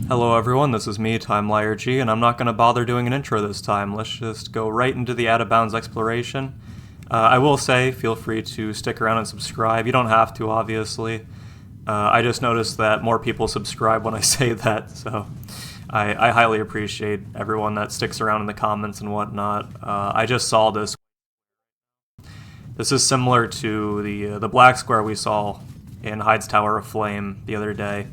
Hello everyone, this is me, TimeLiarG, and I'm not going to bother doing an intro this time. Let's just go right into the out-of-bounds exploration. I will say, feel free to stick around and subscribe. You don't have to, obviously. I just noticed that more people subscribe when I say that, so I highly appreciate everyone that sticks around in the comments and whatnot. I just saw this. This is similar to the black square we saw in Hyde's Tower of Flame the other day.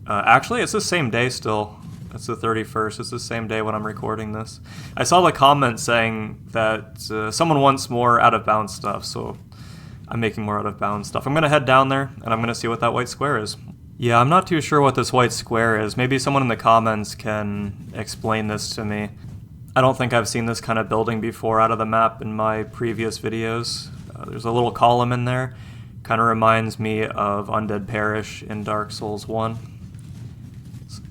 Actually, it's the same day still. It's the 31st. It's the same day when I'm recording this. I saw the comment saying that someone wants more out-of-bounds stuff, so I'm making more out-of-bounds stuff. I'm going to head down there, and I'm going to see what that white square is. Yeah, I'm not too sure what this white square is. Maybe someone in the comments can explain this to me. I don't think I've seen this kind of building before out of the map in my previous videos. There's a little column in there. Kind of reminds me of Undead Parish in Dark Souls 1.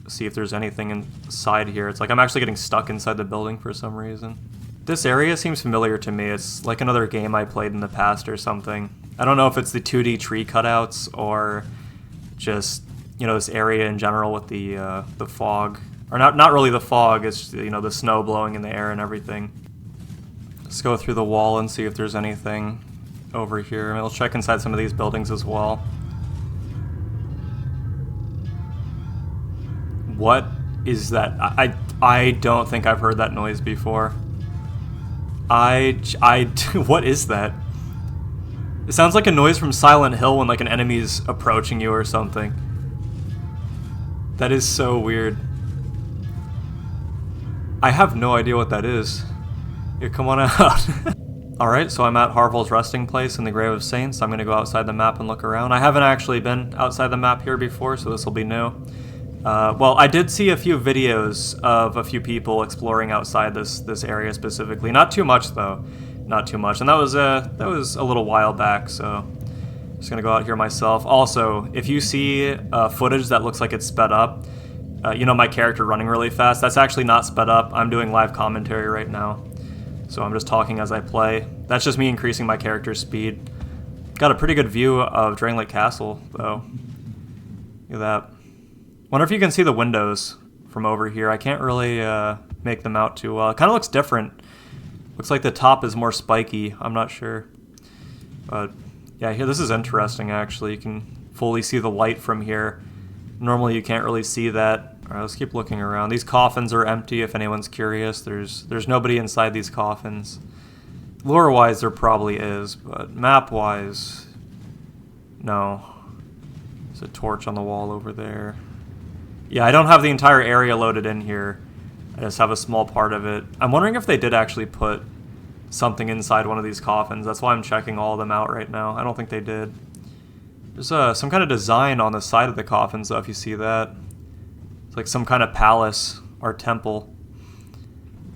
See if there's anything inside here. It's like I'm actually getting stuck inside the building for some reason. This area seems familiar to me. It's like another game I played in the past or something. I don't know if it's the 2D tree cutouts or just, you know, this area in general with the fog. Or not really the fog, it's, you know, the snow blowing in the air and everything. Let's go through the wall and see if there's anything over here. I mean, we'll check inside some of these buildings as well. What is that? I don't think I've heard that noise before. What is that? It sounds like a noise from Silent Hill when like an enemy's approaching you or something. That is so weird. I have no idea what that is. Here, come on out. Alright, so I'm at Harval's resting place in the Grave of Saints. I'm gonna go outside the map and look around. I haven't actually been outside the map here before, so this will be new. Well, I did see a few videos of a few people exploring outside this area specifically. Not too much though, not too much. And that was a little while back. So I'm just gonna go out here myself. Also, if you see footage that looks like it's sped up, you know, my character running really fast. That's actually not sped up. I'm doing live commentary right now, so I'm just talking as I play. That's just me increasing my character's speed. Got a pretty good view of Drainlake Castle though. Look at that. Wonder if you can see the windows from over here. I can't really make them out too well. It kind of looks different. Looks like the top is more spiky. I'm not sure. But yeah, here, this is interesting actually. You can fully see the light from here. Normally you can't really see that. All right, let's keep looking around. These coffins are empty if anyone's curious. There's nobody inside these coffins. Lore-wise there probably is, but map-wise, no. There's a torch on the wall over there. Yeah, I don't have the entire area loaded in here. I just have a small part of it. I'm wondering if they did actually put something inside one of these coffins. That's why I'm checking all of them out right now. I don't think they did. There's some kind of design on the side of the coffins, though, if you see that. It's like some kind of palace or temple.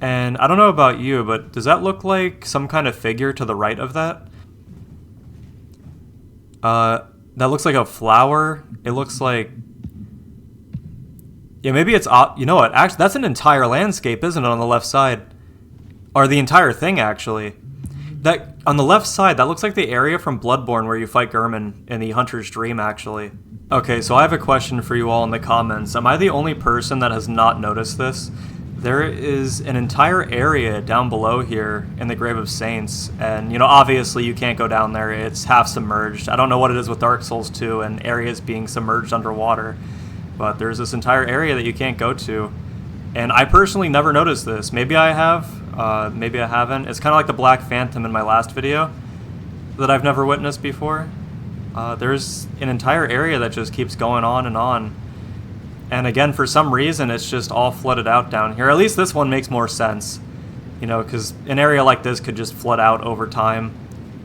And I don't know about you, but does that look like some kind of figure to the right of that? That looks like a flower. It looks like... Yeah, maybe it's... You know what? Actually, that's an entire landscape, isn't it, on the left side? Or the entire thing, actually. That on the left side, that looks like the area from Bloodborne where you fight Gehrman in the Hunter's Dream, actually. Okay, so I have a question for you all in the comments. Am I the only person that has not noticed this? There is an entire area down below here in the Grave of Saints, and, you know, obviously you can't go down there. It's half submerged. I don't know what it is with Dark Souls 2 and areas being submerged underwater. But there's this entire area that you can't go to. And I personally never noticed this. Maybe I have, maybe I haven't. It's kind of like the Black Phantom in my last video that I've never witnessed before. There's an entire area that just keeps going on and on. And again, for some reason, it's just all flooded out down here. At least this one makes more sense. You know, because an area like this could just flood out over time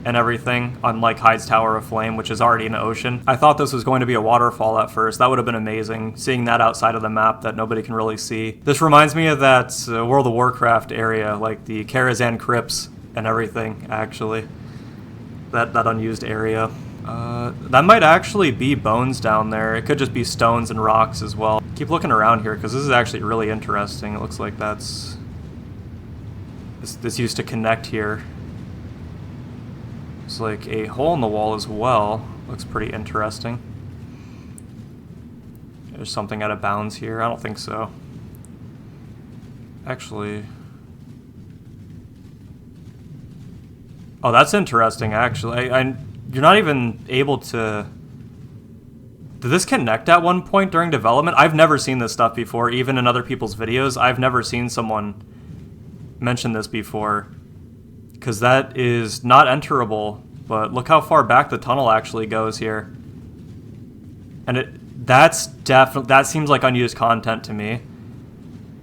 and everything, unlike Hyde's Tower of Flame, which is already an ocean. I thought this was going to be a waterfall at first. That would have been amazing, seeing that outside of the map that nobody can really see. This reminds me of that World of Warcraft area, like the Karazhan Crypts and everything, actually. That unused area. That might actually be bones down there. It could just be stones and rocks as well. Keep looking around here, because this is actually really interesting. It looks like that's... This used to connect here. There's like a hole in the wall as well. Looks pretty interesting. there's something out of bounds here. I don't think so. Actually... Oh, that's interesting, actually. You're not even able to... Did this connect at one point during development? I've never seen this stuff before, even in other people's videos. I've never seen someone mention this before. Because that is not enterable, but look how far back the tunnel actually goes here. And that seems like unused content to me.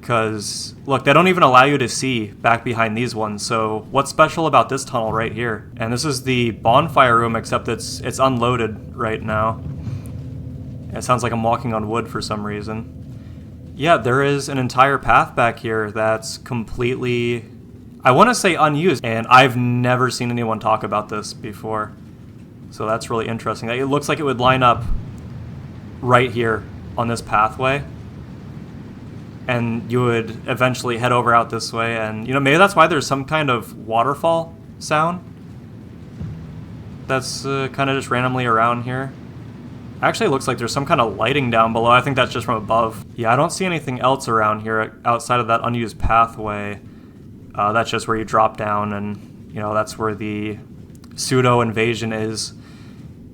Because, look, they don't even allow you to see back behind these ones, so what's special about this tunnel right here? And this is the bonfire room, except it's unloaded right now. It sounds like I'm walking on wood for some reason. Yeah, there is an entire path back here that's completely, I want to say unused, and I've never seen anyone talk about this before. So that's really interesting. It looks like it would line up right here on this pathway. And you would eventually head over out this way, and maybe that's why there's some kind of waterfall sound that's kind of just randomly around here. Actually, it looks like there's some kind of lighting down below. I think that's just from above. Yeah, I don't see anything else around here outside of that unused pathway. That's just where you drop down, and that's where the pseudo invasion is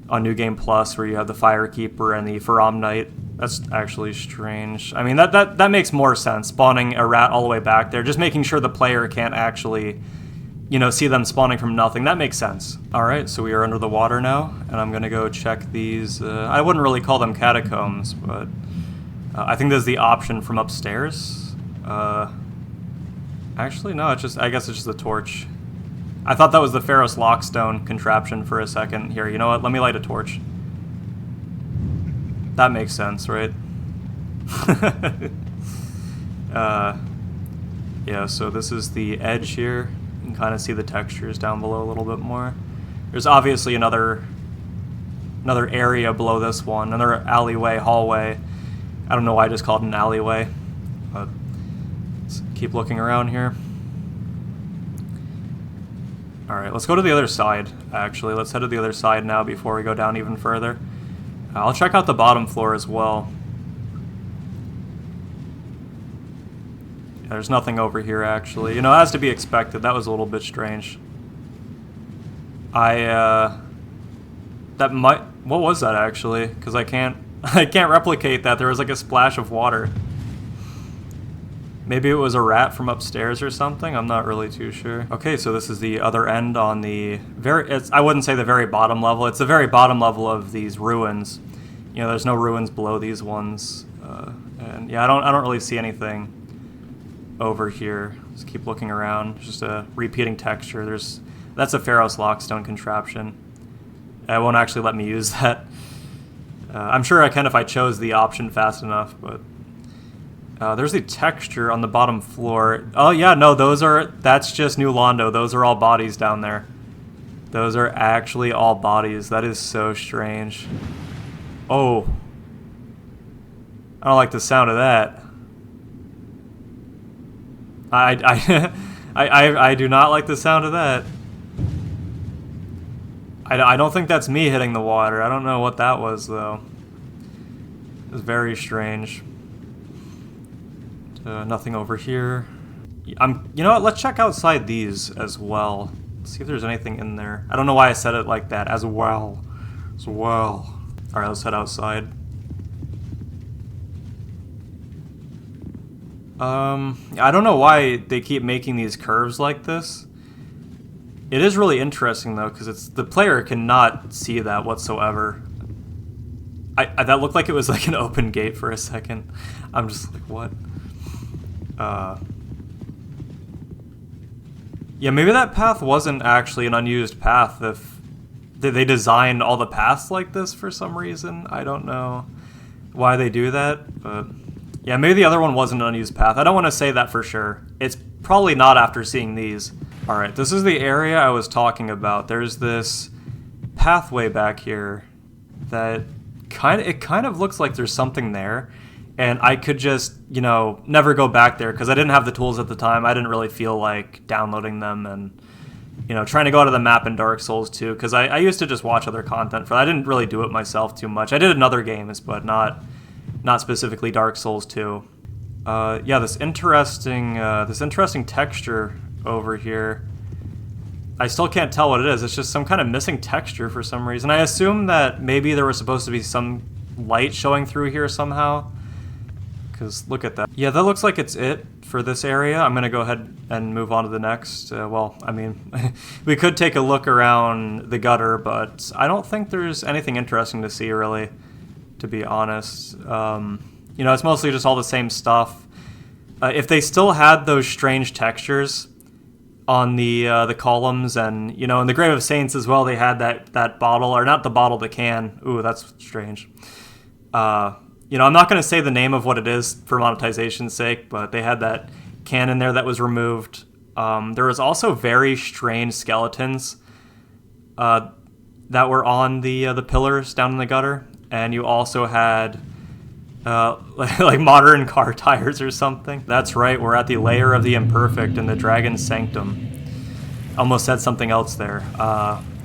on New Game Plus, where you have the Firekeeper and the Faram Knight. That's actually strange. I mean, that makes more sense, spawning a rat all the way back there, just making sure the player can't actually, see them spawning from nothing. That makes sense. All right, so we are under the water now, and I'm gonna go check these, I wouldn't really call them catacombs, but I think there's the option from upstairs. Actually, no, I guess it's just the torch. I thought that was the Pharos Lockstone contraption for a second. Here, you know what? Let me light a torch. That makes sense, right? Yeah, so this is the edge here. You can kind of see the textures down below a little bit more. There's obviously another area below this one, another alleyway, hallway. I don't know why I just called it an alleyway, but let's keep looking around here. Alright, let's go to the other side, actually. Let's head to the other side now before we go down even further. I'll check out the bottom floor as well. Yeah, there's nothing over here, actually. As to be expected, that was a little bit strange. What was that, actually? Because I can't replicate that. There was like a splash of water. Maybe it was a rat from upstairs or something? I'm not really too sure. Okay, so this is the other end on the I wouldn't say the very bottom level. It's the very bottom level of these ruins. There's no ruins below these ones. And yeah, I don't really see anything over here. Just keep looking around. Just a repeating texture. That's a Pharos Lockstone contraption. It won't actually let me use that. I'm sure I can if I chose the option fast enough, but there's the texture on the bottom floor. Oh yeah, no, that's just New Londo. Those are all bodies down there. Those are actually all bodies. That is so strange. Oh. I don't like the sound of that. I do not like the sound of that. I don't think that's me hitting the water. I don't know what that was, though. It was very strange. Nothing over here. You know what? Let's check outside these as well. See if there's anything in there. I don't know why I said it like that. As well. As well. Alright, let's head outside. I don't know why they keep making these curves like this. It is really interesting, though, because the player cannot see that whatsoever. That looked like it was like an open gate for a second. I'm just like, what? Yeah, maybe that path wasn't actually an unused path if they designed all the paths like this for some reason. I don't know why they do that, but yeah, maybe the other one wasn't an unused path. I don't want to say that for sure. It's probably not after seeing these. Alright, this is the area I was talking about. There's this pathway back here that kind of looks like there's something there. And I could just, never go back there because I didn't have the tools at the time. I didn't really feel like downloading them and, trying to go out of the map in Dark Souls too. Because I used to just watch other content for that. I didn't really do it myself too much. I did in other games, but not not specifically Dark Souls 2. Yeah, this interesting texture over here. I still can't tell what it is. It's just some kind of missing texture for some reason. I assume that maybe there was supposed to be some light showing through here somehow. Because look at that. Yeah, that looks like it's it for this area. I'm going to go ahead and move on to the next. Well, I mean, we could take a look around the gutter, but I don't think there's anything interesting to see, really, to be honest. You know, it's mostly just all the same stuff. If they still had those strange textures on the columns, and, you know, in the Grave of Saints as well, they had that bottle, or not the bottle, the can. Ooh, that's strange. You know, I'm not going to say the name of what it is for monetization's sake, but they had that can in there that was removed. There was also very strange skeletons that were on the pillars down in the gutter, and you also had like modern car tires or something. That's right, we're at the Lair of the Imperfect in the Dragon's Sanctum. Almost said something else there.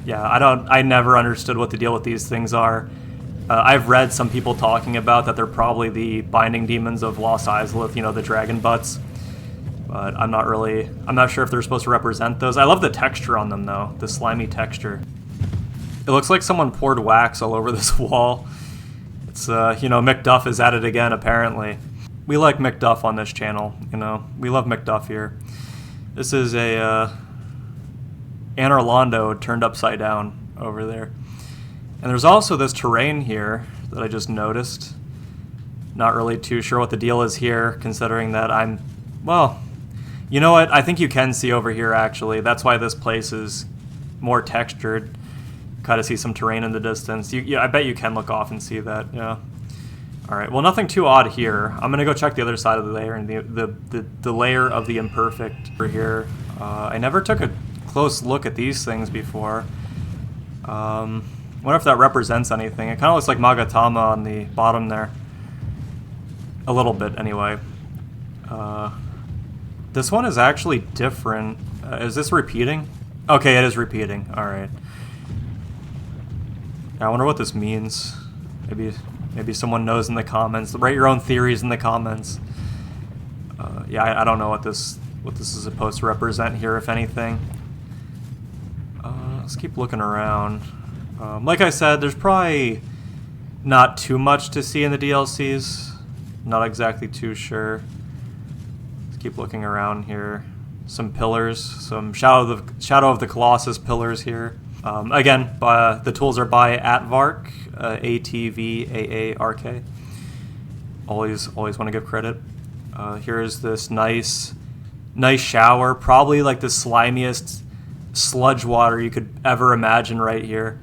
Yeah, I never understood what the deal with these things are. I've read some people talking about that they're probably the binding demons of Lost Islith, you know, the dragon butts. But I'm not sure if they're supposed to represent those. I love the texture on them, though, the slimy texture. It looks like someone poured wax all over this wall. It's, you know, McDuff is at it again, apparently. We like McDuff on this channel, you know. We love McDuff here. This is a Anne Orlando turned upside down over there. And there's also this terrain here that I just noticed. Not really too sure what the deal is here, considering that well, you know what? I think you can see over here, actually. That's why this place is more textured. Kind of see some terrain in the distance. I bet you can look off and see that, yeah. Alright, well, nothing too odd here. I'm going to go check the other side of the layer, and the Lair of the Imperfect over here. I never took a close look at these things before. I wonder if that represents anything. It kind of looks like Magatama on the bottom there. A little bit, anyway. This one is actually different. Is this repeating? Okay, it is repeating. Alright. I wonder what this means. Maybe someone knows in the comments. Write your own theories in the comments. Yeah, I don't know what this is supposed to represent here, if anything. Let's keep looking around. Like I said, there's probably not too much to see in the DLCs. Not exactly too sure. Let's keep looking around here. Some pillars, some Shadow of the Colossus pillars here. Again, the tools are by Atvark, ATVAARK. Always want to give credit. Here's this nice shower, probably like the slimiest sludge water you could ever imagine right here.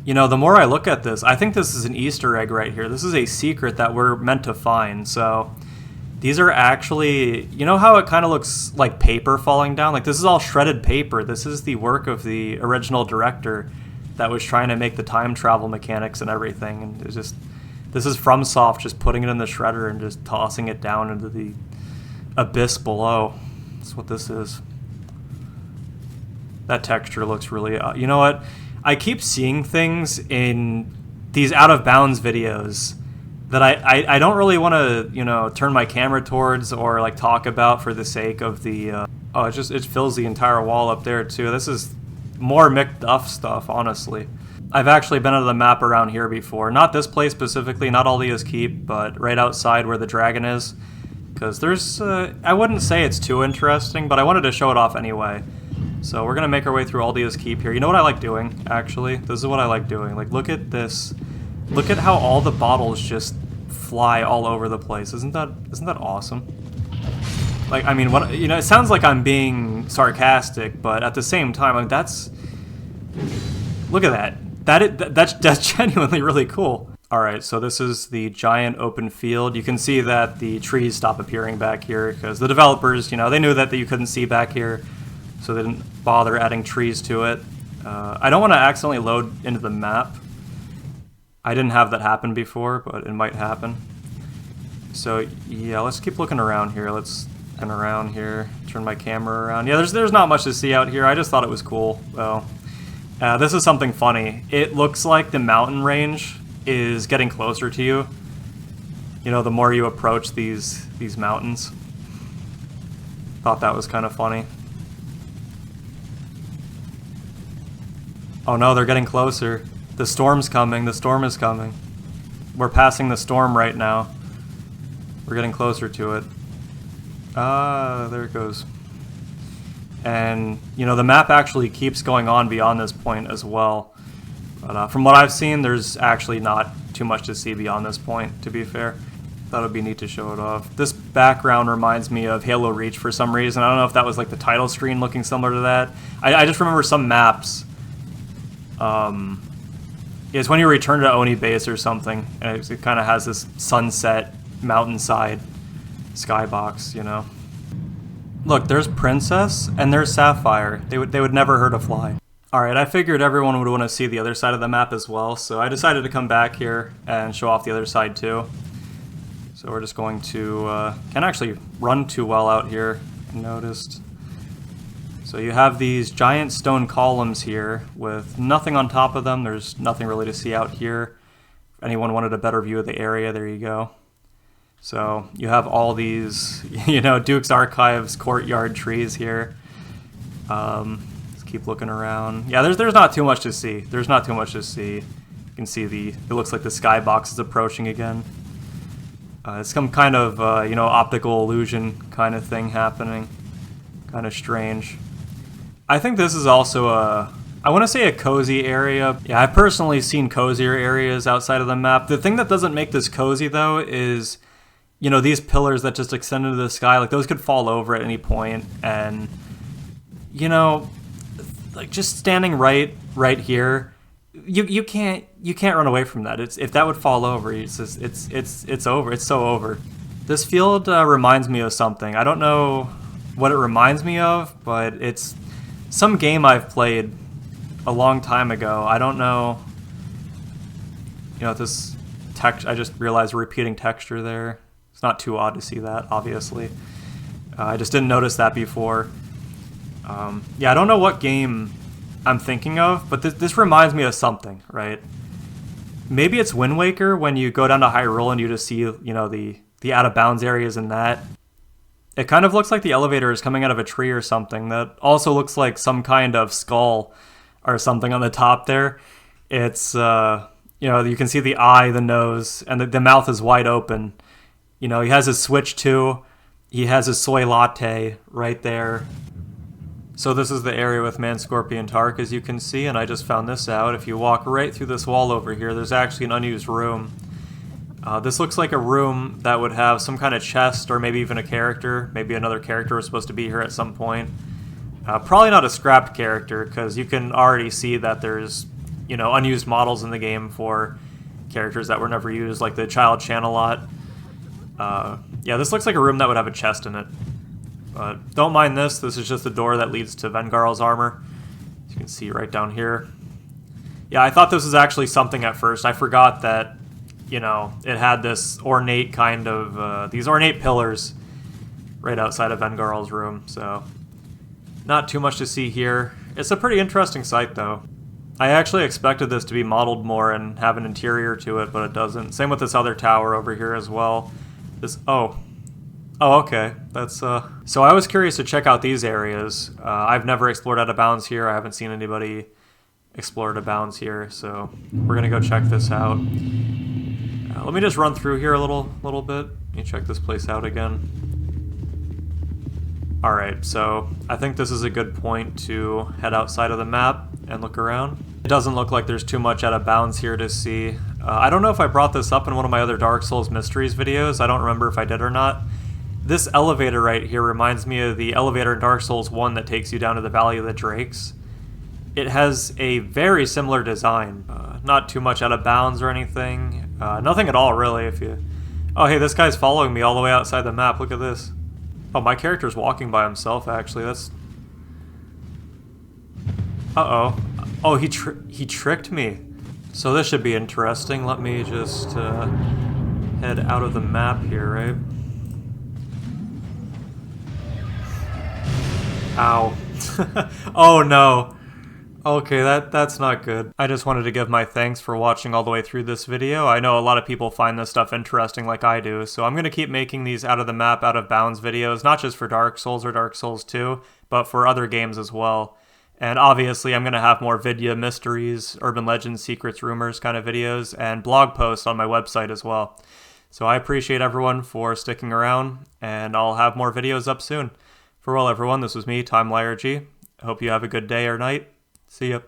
You know, the more I look at this, I think this is an Easter egg right here. This is a secret that we're meant to find. So these are actually, you know how it kind of looks like paper falling down? Like, this is all shredded paper. This is the work of the original director that was trying to make the time travel mechanics and everything. And it's just, this is FromSoft just putting it in the shredder and just tossing it down into the abyss below. That's what this is. That texture looks really, you know what? I keep seeing things in these out of bounds videos that I don't really want to, you know, turn my camera towards or like talk about for the sake of the oh, it fills the entire wall up there too. This is more McDuff stuff, honestly. I've actually been on the map around here before. Not this place specifically, not Aldia's Keep, but right outside where the dragon is. Because there's, I wouldn't say it's too interesting, but I wanted to show it off anyway. So we're going to make our way through Aldia's Keep here. You know what I like doing, actually? This is what I like doing. Like, look at this. Look at how all the bottles just fly all over the place. Isn't that awesome? Like, I mean, what, you know, it sounds like I'm being sarcastic, but at the same time, like, that's... Look at that. That's genuinely really cool. Alright, so this is the giant open field. You can see that the trees stop appearing back here because the developers, you know, they knew that you couldn't see back here, so they didn't bother adding trees to it. I don't want to accidentally load into the map. I didn't have that happen before, but it might happen. So yeah, let's keep looking around here. Let's look around here. Turn my camera around. Yeah, there's not much to see out here. I just thought it was cool, though. This is something funny. It looks like the mountain range is getting closer to you. you know, the more you approach these mountains. Thought that was kind of funny. Oh no, they're getting closer. The storm's coming. The storm is coming. We're passing the storm right now. We're getting closer to it. Ah, there it goes. And, you know, the map actually keeps going on beyond this point as well. But from what I've seen, there's actually not too much to see beyond this point, to be fair. Thought it'd be neat to show it off. This background reminds me of Halo Reach for some reason. I don't know if that was like the title screen looking similar to that. I just remember some maps. It's when you return to Oni base or something, and it kind of has this sunset mountainside skybox, you know. Look, there's Princess and there's Sapphire. They would never hurt a fly. Alright, I figured everyone would want to see the other side of the map as well, so I decided to come back here and show off the other side too. So we're just going to, can't actually run too well out here, I noticed. So you have these giant stone columns here with nothing on top of them. There's nothing really to see out here. If anyone wanted a better view of the area, there you go. So you have all these, you know, Duke's Archives courtyard trees here. Let's keep looking around. Yeah, there's not too much to see. There's not too much to see. You can see it looks like the skybox is approaching again. It's some kind of, you know, optical illusion kind of thing happening. Kind of strange. I think this is also I want to say a cozy area. Yeah, I've personally seen cozier areas outside of the map. The thing that doesn't make this cozy, though, is, you know, these pillars that just extend into the sky, like, those could fall over at any point, and, you know, like, just standing right here, you can't run away from that. If that would fall over, it's over. It's so over. This field reminds me of something. I don't know what it reminds me of, but it's some game I've played a long time ago. I don't know. You know, this text. I just realized repeating texture there. It's not too odd to see that, obviously. I just didn't notice that before. Yeah, I don't know what game I'm thinking of, but this reminds me of something, right? Maybe it's Wind Waker when you go down to Hyrule and you just see, you know, the out of bounds areas in that. It kind of looks like the elevator is coming out of a tree or something. That also looks like some kind of skull or something on the top there. It's, you know, you can see the eye, the nose, and the mouth is wide open. You know, he has his Switch too. He has his soy latte right there. So this is the area with Man, Scorpion, Tark, as you can see, and I just found this out. If you walk right through this wall over here, there's actually an unused room. This looks like a room that would have some kind of chest or maybe even a character. Maybe another character was supposed to be here at some point. Probably not a scrapped character, because you can already see that there's, you know, unused models in the game for characters that were never used, like the Child Channelot. Yeah, this looks like a room that would have a chest in it. But don't mind this. This is just the door that leads to Vengarl's armor. As you can see right down here. Yeah, I thought this was actually something at first. I forgot that, you know, it had this ornate kind of, these ornate pillars right outside of Vengarl's room, so not too much to see here. It's a pretty interesting site, though. I actually expected this to be modeled more and have an interior to it, but it doesn't. Same with this other tower over here as well. This, oh, okay. That's, So I was curious to check out these areas. I've never explored out of bounds here. I haven't seen anybody explore out of bounds here, so we're gonna go check this out. Let me just run through here a little bit. Let me check this place out again. Alright, so I think this is a good point to head outside of the map and look around. It doesn't look like there's too much out of bounds here to see. I don't know if I brought this up in one of my other Dark Souls Mysteries videos. I don't remember if I did or not. This elevator right here reminds me of the elevator in Dark Souls 1 that takes you down to the Valley of the Drakes. It has a very similar design. Not too much out of bounds or anything. Nothing at all, really. If you... Oh, hey, this guy's following me all the way outside the map. Look at this. Oh, my character's walking by himself, actually. That's... Uh-oh. Oh, he tricked me. So this should be interesting. Let me just head out of the map here, right? Ow. Oh, no. Okay, that's not good. I just wanted to give my thanks for watching all the way through this video. I know a lot of people find this stuff interesting like I do, so I'm going to keep making these out of the map, out of bounds videos, not just for Dark Souls or Dark Souls 2, but for other games as well. And obviously I'm going to have more Vidya mysteries, urban legends, secrets, rumors kind of videos, and blog posts on my website as well. So I appreciate everyone for sticking around, and I'll have more videos up soon. Farewell everyone, this was me, Time Liar G. I hope you have a good day or night. See ya.